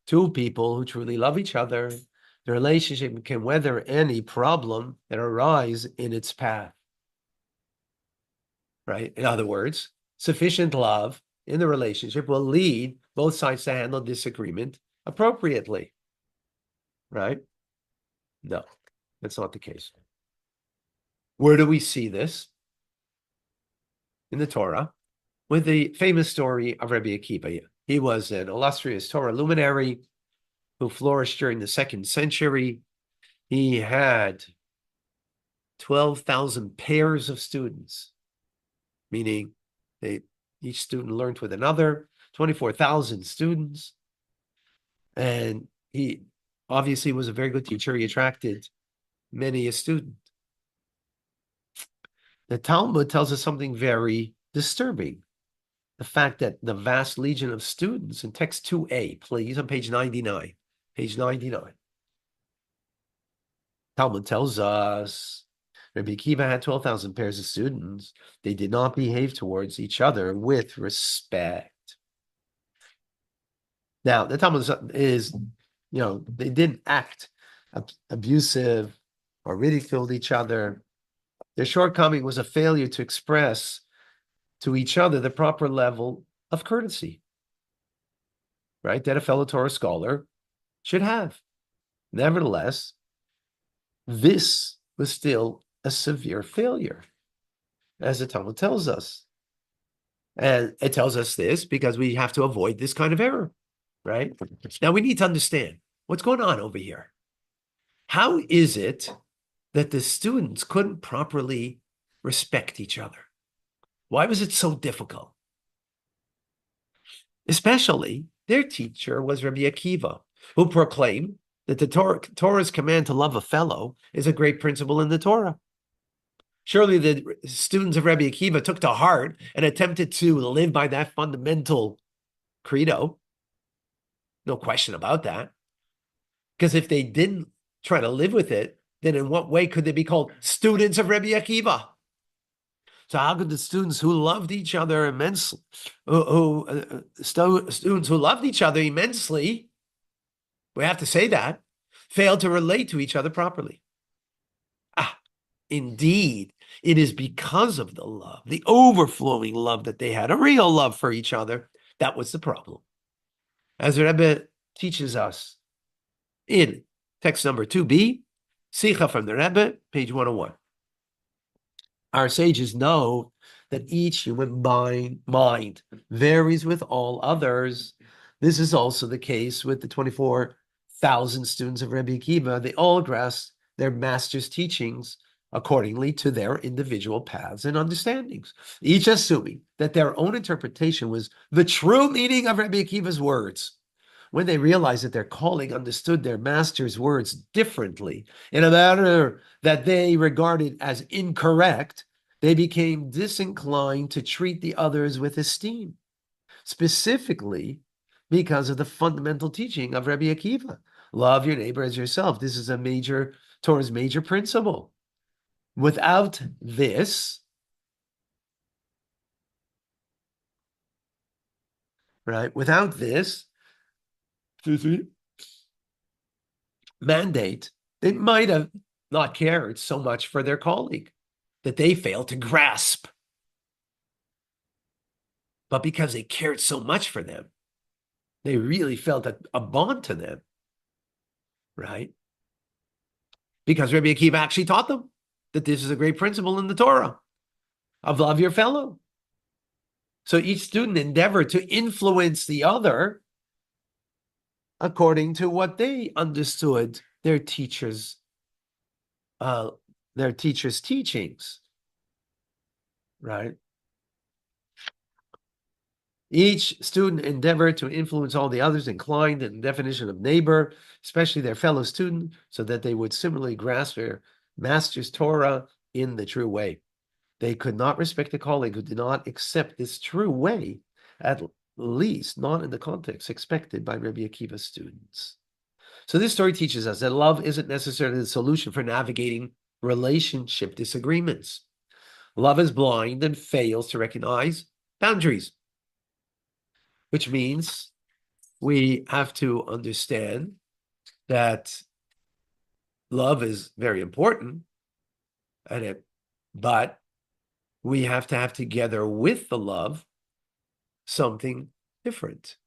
Two people who truly love each other, the relationship can weather any problem that arise in its path. Right? In other words, sufficient love in the relationship will lead both sides to handle disagreement appropriately. Right? No, that's not the case. Where do we see this? In the Torah, with the famous story of Rabbi Akiva. He was an illustrious Torah luminary who flourished during the 2nd century. He had 12,000 pairs of students, meaning each student learned with another, 24,000 students. And he obviously was a very good teacher. He attracted many a student. The Talmud tells us something very disturbing. The fact that the vast legion of students in text 2a, please, on page 99. Page 99. Talmud tells us Rabbi Akiva had 12,000 pairs of students. They did not behave towards each other with respect. Now, the Talmud is, they didn't act abusive or ridiculed each other. Their shortcoming was a failure to express to each other the proper level of courtesy, right? That a fellow Torah scholar should have. Nevertheless, this was still a severe failure, as the Talmud tells us. And it tells us this because we have to avoid this kind of error, right? Now we need to understand what's going on over here. How is it that the students couldn't properly respect each other? Why was it so difficult? Especially, their teacher was Rabbi Akiva, who proclaimed that the Torah's command to love a fellow is a great principle in the Torah. Surely the students of Rabbi Akiva took to heart and attempted to live by that fundamental credo. No question about that. Because if they didn't try to live with it, then in what way could they be called students of Rabbi Akiva? So how could the students who loved each other immensely, students who loved each other immensely, we have to say that, fail to relate to each other properly? Indeed, it is because of the love, the overflowing love that they had, a real love for each other, that was the problem. As the Rebbe teaches us in text number 2b, Sicha from the Rebbe, page 101. Our sages know that each human mind varies with all others. This is also the case with the 24,000 students of Rabbi Akiva. They all grasped their master's teachings accordingly to their individual paths and understandings, each assuming that their own interpretation was the true meaning of Rabbi Akiva's words. When they realized that their calling understood their master's words differently in a manner that they regarded as incorrect, they became disinclined to treat the others with esteem, specifically because of the fundamental teaching of Rabbi Akiva. Love your neighbor as yourself. This is Torah's major principle. Without this, mandate, they might have not cared so much for their colleague that they failed to grasp. But because they cared so much for them, they really felt a bond to them, right? Because Rabbi Akiva actually taught them that this is a great principle in the Torah of love your fellow. So each student endeavored to influence the other according to what they understood their teacher's teachings, right? Each student endeavored to influence all the others, inclined in the definition of neighbor, especially their fellow student, so that they would similarly grasp their master's Torah in the true way. They could not respect a colleague who did not accept this true way, at least not in the context expected by Rabbi Akiva's students. So this story teaches us that love isn't necessarily the solution for navigating relationship disagreements. Love is blind and fails to recognize boundaries, which means we have to understand that love is very important, but we have to have together with the love something different.